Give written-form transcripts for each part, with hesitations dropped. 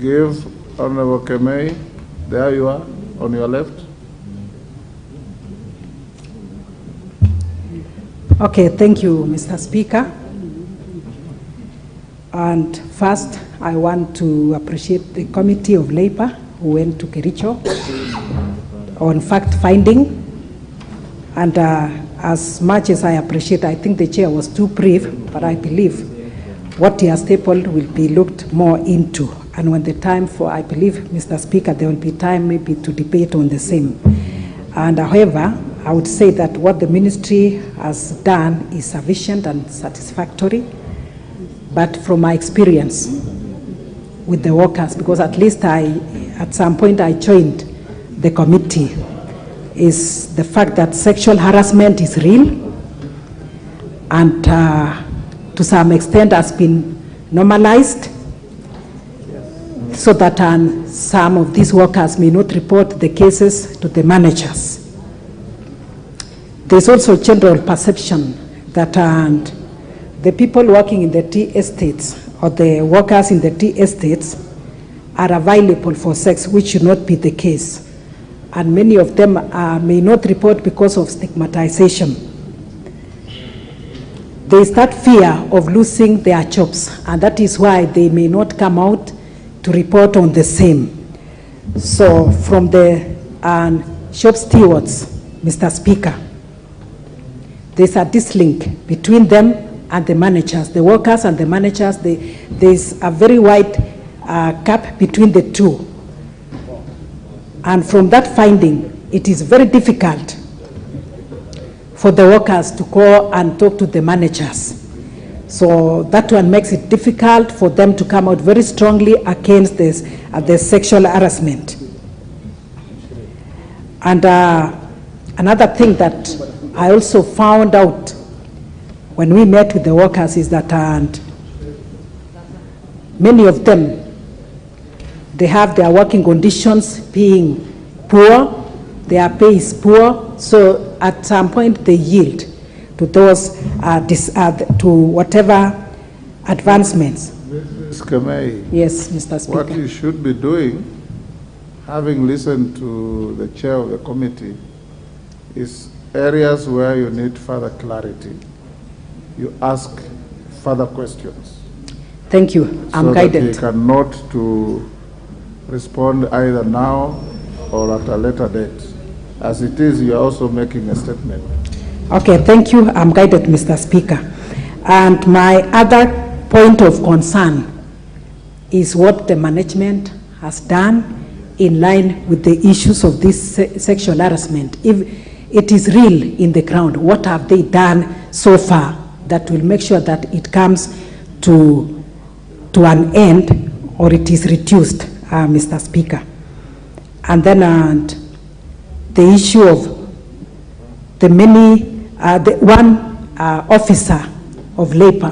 give Honorable Mutembei. There you are, on your left. Okay, thank you, Mr. Speaker. And first, I want to appreciate the Committee of Labor who went to Kericho on fact-finding. And as much as I appreciate, I think the chair was too brief, but I believe what he has stapled will be looked more into. And when the time for, I believe, Mr. Speaker, there will be time maybe to debate on the same. And however, I would say that what the ministry has done is sufficient and satisfactory. But from my experience with the workers, because at least at some point I joined the committee, is the fact that sexual harassment is real and to some extent has been normalized, so that some of these workers may not report the cases to the managers. There's also general perception that the people working in the tea estates or the workers in the tea estates are available for sex, which should not be the case. And many of them may not report because of stigmatization. There is that fear of losing their jobs, and that is why they may not come out to report on the same. So from the shop stewards, Mr. Speaker, there's a dislink between them and the managers, the workers and the managers. There's a very wide gap between the two. And from that finding, it is very difficult for the workers to go and talk to the managers. So that one makes it difficult for them to come out very strongly against this, the sexual harassment. And another thing that I also found out when we met with the workers is that many of them, they have their working conditions being poor, their pay is poor, so at some point they yield to those, to whatever advancements. Ms. Mutembei, yes, Mr. Speaker. What you should be doing, having listened to the chair of the committee, is areas where you need further clarity. You ask further questions. Thank you. I'm guided. So that he cannot to respond either now or at a later date. As it is, you are also making a statement. Okay, thank you. I'm guided, Mr. Speaker. And my other point of concern is what the management has done in line with the issues of this sexual harassment. If it is real in the ground, what have they done so far that will make sure that it comes to an end or it is reduced, Mr. Speaker? And then the issue of the one officer of labor,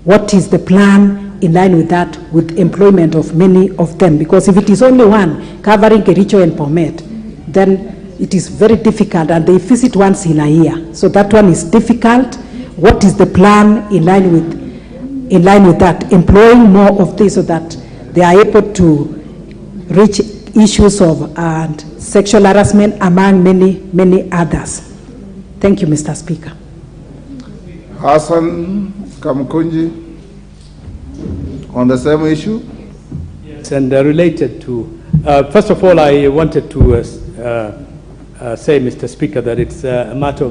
what is the plan in line with that, with employment of many of them? Because if it is only one covering Kericho and Bomet, then it is very difficult, and they visit once in a year. So that one is difficult. What is the plan in line with that, employing more of this so that they are able to reach issues of sexual harassment among many others? Thank you, Mr. Speaker. Hassan Kamkunji, on the same issue? Yes, and related to, first of all, I wanted to say, Mr. Speaker, that it's a matter of